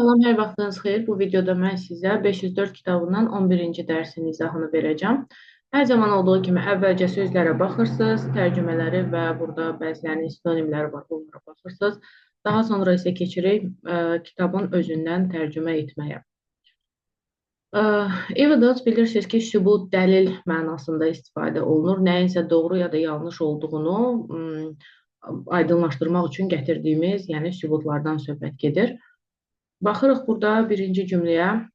Salam, hər vaxtınız xeyir. Bu videoda mən sizə 504 kitabından 11-ci dərsin izahını verəcəm. Hər zaman olduğu kimi əvvəlcə sözlərə baxırsınız, tərcümələri və burada bəzilərinin sinonimləri var, bunlara baxırsınız. Daha sonra isə keçirik kitabın özündən tərcümə etməyə. Evidence bilirsiniz ki, sübut, dəlil mənasında istifadə olunur. Nəyinsə doğru ya da yanlış olduğunu aydınlaşdırmaq üçün gətirdiyimiz, yəni sübutlardan söhbət gedir. Baxırıq burada birinci cümləyə.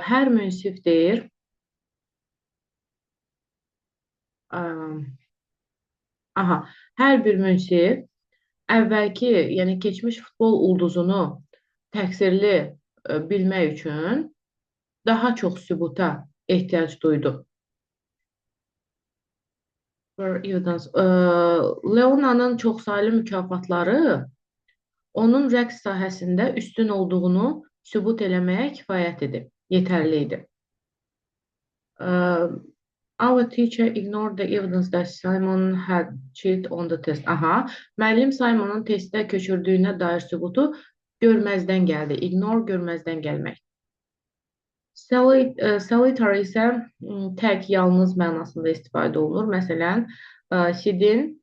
Hər münsif deyir. Hər bir münsif əvvəlki, yəni keçmiş futbol ulduzunu təqsirli bilmək üçün daha çox sübuta ehtiyac duydu. Leona'nın çoxsaylı mükafatları onun rəqs sahəsində üstün olduğunu sübut eləməyə kifayət edib, yetərli idi. Our teacher ignored the evidence that Simon had cheated on the test. Müəllim Simonun testdə köçürdüyünə dair sübutu görməzdən gəldi. Ignore görməzdən gəlmək. Solitary isə tək, yalnız mənasında istifadə olunur. Məsələn, Sidin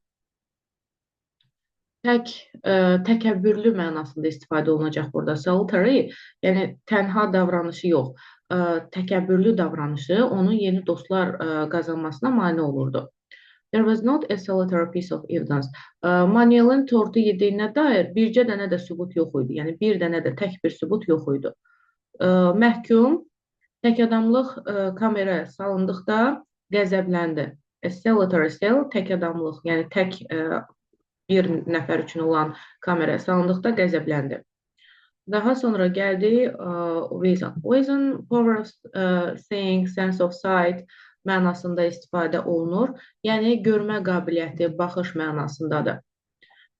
təkəbbürlü mənasında istifadə olunacaq burada. Solitary, yəni tənha davranışı yox, təkəbbürlü davranışı onun yeni dostlar qazanmasına mane olurdu. There was not a solitary piece of evidence. Manuel'in tortu yediyinə dair bircə dənə də sübut yox idi. Yəni bir dənə də tək bir sübut yox idi. Məhkum tək adamlıq kameraya salındıqda qəzəbləndi. A solitary cell, tək adamlıq, yəni tək bir nəfər üçün olan kameraya salındıqda qəzəbləndi. Daha sonra gəldi reason. Reason, power of seeing, sense of sight mənasında istifadə olunur. Yəni, görmə qabiliyyəti, baxış mənasındadır.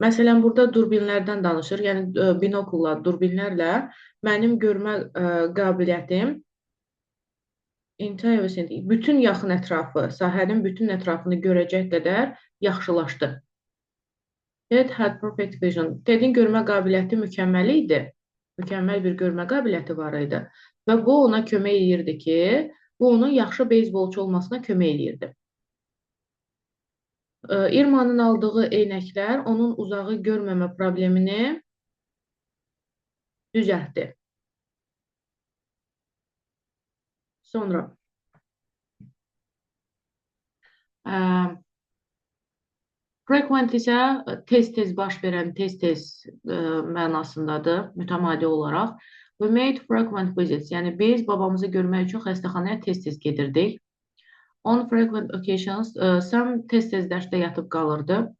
Məsələn, burada durbinlərdən danışır. Yəni, binokulla, durbinlərlə mənim görmə qabiliyyətim bütün yaxın ətrafı, sahənin bütün ətrafını görəcək qədər yaxşılaşdı. Ted had perfect vision. Ted'in görmə qabiliyyəti mükəmməl idi. Mükəmməl bir görmə qabiliyyəti var idi. Və bu ona kömək edirdi ki, bu onun yaxşı beyzbolçu olmasına kömək edirdi. Irmanın aldığı eynəklər onun uzağı görməmə problemini düzəltdi. Sonra frequent isə tez-tez baş verən, tez-tez mənasındadır, mütəmadi olaraq. We made frequent visits, yəni biz babamızı görmək üçün xəstəxanaya tez-tez gedirdik. On frequent occasions, Sam tez-tez dərsdə yatıb qalırdı.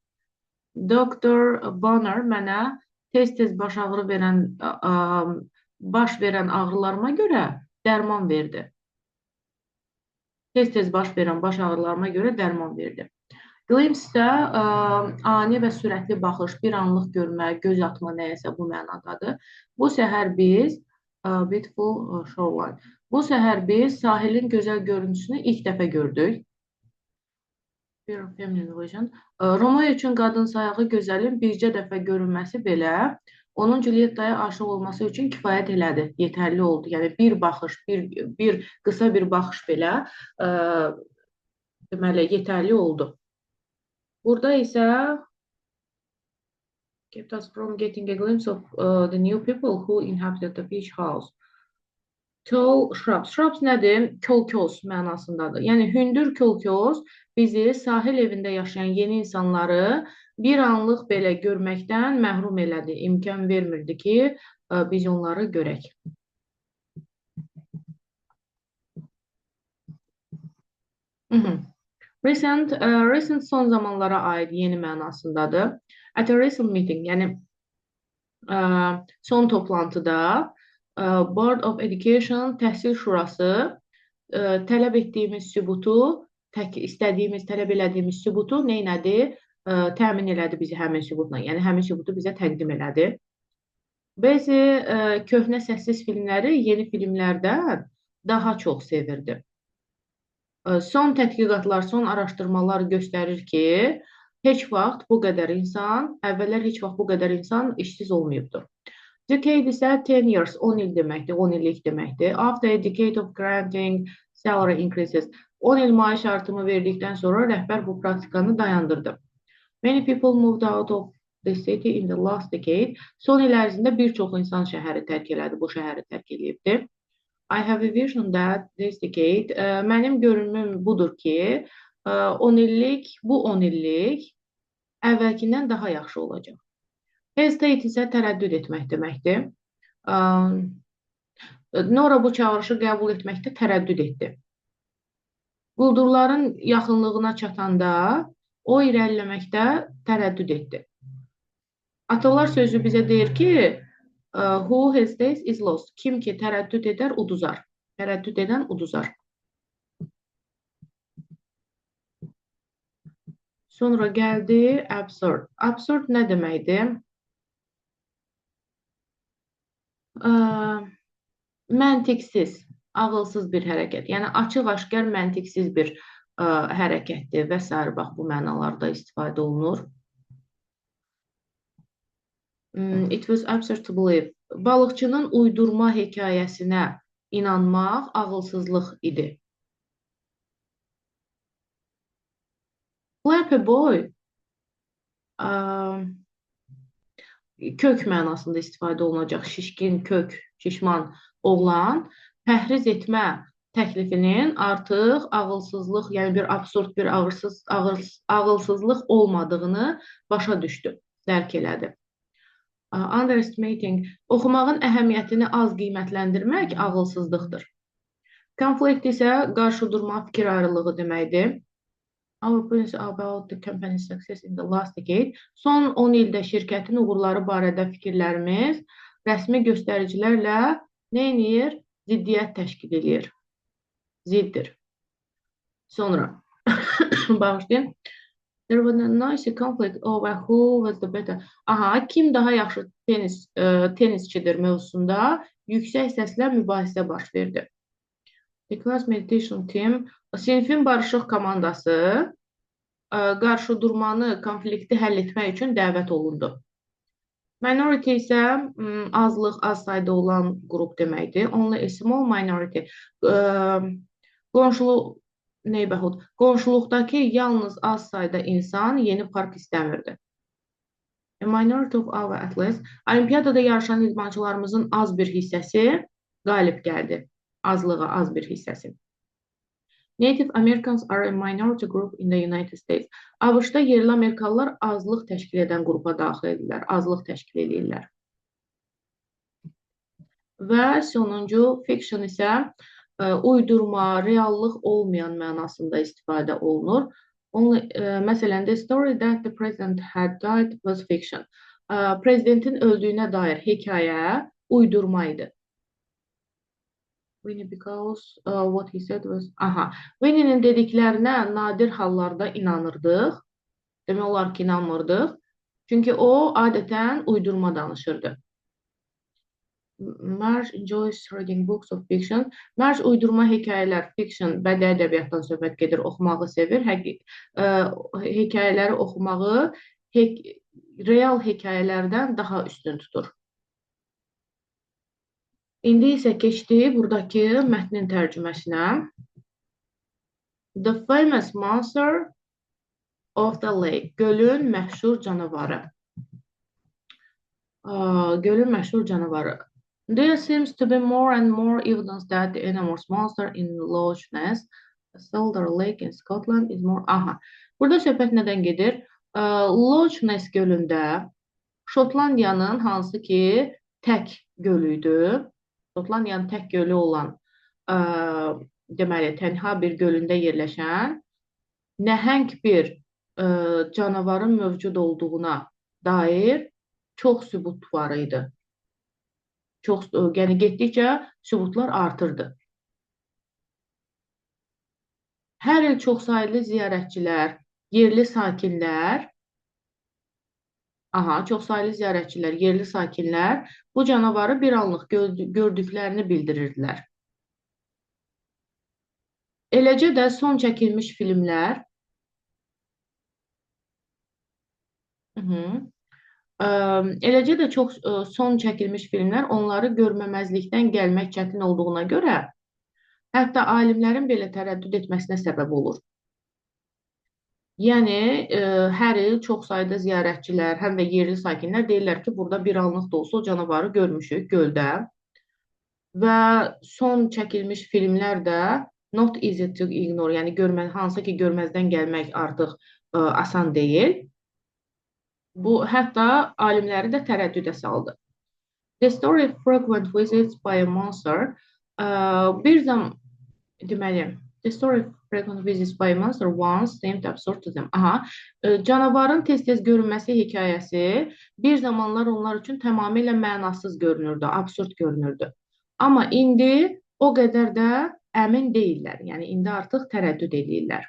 Dr. Bonner mənə tez-tez baş verən ağrılarıma görə dərman verdi. Tez-tez baş verən baş ağrılarıma görə dərman verdi. Glimpse isə ani və sürətli baxış, bir anlıq görmə, göz atma nəyəsə bu mənadadır. Bu səhər biz beautiful shoreline. Bu səhər biz sahilin gözəl görüntüsünü ilk dəfə gördük. Romeo üçün qadın sayağı gözəlin bircə dəfə görünməsi belə onun Julietta'ya aşıq olması üçün kifayət elədi, yetərli oldu. Yəni bir baxış, qısa bir baxış belə deməli yetərli oldu. Burada isə kept us from getting a glimpse of the new people who inhabited the beach house. Tall shrubs. Shrubs nədir? Kolkos mənasındadır. Yəni hündür kolkos bizi sahil evində yaşayan yeni insanları bir anlıq belə görməkdən məhrum elədi. İmkan vermirdi ki, biz onları görək. Recent son zamanlara aid yeni mənasındadır. At a recent meeting, yəni son toplantıda Board of Education Təhsil Şurası tələb etdiyimiz sübutu, tələb elədiyimiz sübutu neynədi? Təmin elədi bizi həmin sübutla. Yəni həmin sübutu bizə təqdim elədi. Bəzi köhnə səssiz filmləri yeni filmlərdən daha çox sevirdi. Son tədqiqatlar, son araşdırmalar göstərir ki, heç vaxt bu qədər insan, əvvəllər heç vaxt bu qədər insan işsiz olmayıbdır. Decade isə 10 years, 10 il deməkdir, 10 illik deməkdir. After a decade of granting salary increases. 10 il maaş artımı verdikdən sonra rəhbər bu praktikanı dayandırdı. Many people moved out of the city in the last decade. Son il ərzində bir çox insan şəhəri tərk elədi, bu şəhəri tərk edibdi. I have a vision that this decade, mənim görünümüm budur ki, 10 illik, bu 10 illik əvvəlkindən daha yaxşı olacaq. Hesitate isə tərəddüd etmək deməkdir. Nora bu çağırışı qəbul etməkdə tərəddüd etdi. Quldurların yaxınlığına çatanda o irəliləməkdə tərəddüd etdi. Atalar sözü bizə deyir ki, who hesitates is lost. Kim ki tərəddüd edər, uduzar. Tərəddüd edən uduzar. Sonra gəldi absurd. Absurd nə deməkdir? Məntiqsiz, ağılsız bir hərəkət. Yəni, açıq-aşkar məntiqsiz bir hərəkətdir və s. Bax, bu mənalarda istifadə olunur. It was absurd to believe. Balıqçının uydurma hekayəsinə inanmaq ağılsızlıq idi. Flappy boy kök mənasında istifadə olunacaq. Şişkin, kök, şişman oğlan pəhriz etmə təklifinin artıq ağılsızlıq, yəni bir absurd, bir ağılsızlıq olmadığını başa düşdü, dərk elədi. Underestimating, oxumağın əhəmiyyətini az qiymətləndirmək ağılsızlıqdır. Conflict isə qarşıdurma, fikir ayrılığı deməkdir. Our opinions about the company's success in the last decade. Son 10 ildə şirkətin uğurları barədə fikirlərimiz rəsmi göstəricilərlə nə edir? Ziddiyyət təşkil edir. Ziddir. Sonra bağışlayın. There was a nice conflict over who was the better. Aha, kim daha yaxşı tenisçidir mövzusunda yüksək səslə mübahisə baş verdi. The class meditation team, sinifin barışıq komandası qarşıdurmanı, konflikti həll etmək üçün dəvət olundu. Minority isə azlıq, az sayda olan qrup deməkdir. Only a small minority. Qonşuluqdakı yalnız az sayda insan yeni park istəmirdi. A minority of our athletes. Olimpiyadada yarışan idmançılarımızın az bir hissəsi qalib gəldi. Azlığa az bir hissəsi. Native Americans are a minority group in the United States. ABŞ-da yerli Amerikalılar azlıq təşkil edən qrupa daxil edirlər, azlıq təşkil edirlər. Və sonuncu fiction isə uydurma, reallıq olmayan mənasında istifadə olunur. Məsələn, the story that the president had died was fiction. Prezidentin öldüyünə dair hekayə uydurma idi. Winnie because what he said was... Aha, Winnie'nin dediklərinə nadir hallarda inanırdıq. Demək olar ki, inanmırdıq. Çünki o, adətən uydurma danışırdı. Marge enjoys reading books of fiction. Marge uydurma hekayələr, fiction, bədii ədəbiyyatdan söhbət gedir, oxumağı sevir. Hekayələri oxumağı real hekayələrdən daha üstün tutur. İndi isə keçdi buradakı mətnin tərcüməsinə. The famous monster of the lake. Gölün məşhur canavarı. Gölün məşhur canavarı. There seems to be more and more evidence that the enormous monster in Loch Ness, Calder Lake in Scotland is more... Aha. Burada söhbət nədən gedir? Loch Ness gölündə Şotlandiyanın hansı ki tək gölüydü. Şotlandiyanın tək gölü olan, deməli, tənha bir gölündə yerləşən nəhəng bir canavarın mövcud olduğuna dair çox sübut var idi. Yəni, getdikcə sübutlar artırdı. Hər il çox sayılı ziyarətçilər, yerli sakinlər, yerli sakinlər bu canavarı bir anlıq gördüklərini bildirirdilər. Eləcə də son çəkilmiş filmlər Eləcə də çox son çəkilmiş filmlər onları görməməzlikdən gəlmək çətin olduğuna görə, hətta alimlərin belə tərəddüd etməsinə səbəb olur. Yəni, hər il çox sayda ziyarətçilər, həm də yerli sakinlər deyirlər ki, burada bir anlıq da olsa o canavarı görmüşük göldə. Və son çəkilmiş filmlər də Not Easy to Ignore, yəni hansı ki, görməzdən gəlmək artıq asan deyil. Bu, hətta alimləri də tərəddüdə saldı. The story of frequent visits by a monster, bir zaman, deməli, the story of frequent visits by a monster once seemed absurd to them. Aha, canavarın tez-tez görünməsi hekayəsi bir zamanlar onlar üçün tamamilə mənasız görünürdü, absurd görünürdü. Amma indi o qədər də əmin deyirlər. Yəni, indi artıq tərəddüd edirlər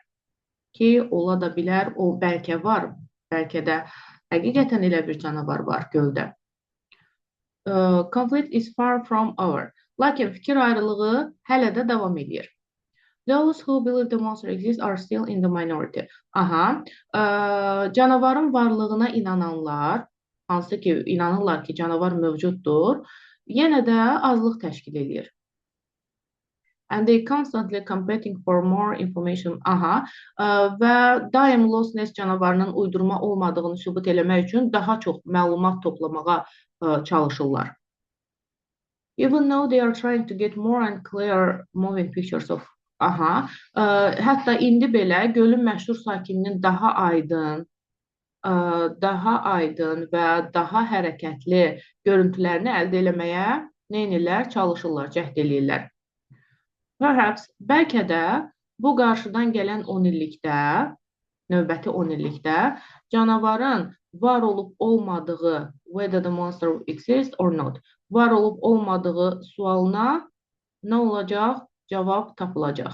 ki, ola da bilər, o bəlkə var, bəlkə də həqiqətən elə bir canavar var göldə. Conflict is far from over. Lakin fikir ayrılığı hələ də davam edir. Those who believe the monster exists are still in the minority. Aha, canavarın varlığına inananlar, hansı ki inanırlar ki canavar mövcuddur, yenə də azlıq təşkil edir. And they constantly competing for more information. Aha, və daim Loch Ness canavarının uydurma olmadığını sübut eləmək üçün daha çox məlumat toplamağa çalışırlar. Even though they are trying to get more and clear moving pictures of. Aha, hətta indi belə gölün məşhur sakininin daha aydın və daha hərəkətli görüntülərini əldə eləməyə neynirlər? Çalışırlar, cəhd eləyirlər. Perhaps, bəlkə də bu qarşıdan gələn 10 illikdə, növbəti 10 illikdə canavarın var olub olmadığı, whether the monster exists or not, var olub olmadığı sualına nə olacaq? Cavab tapılacaq.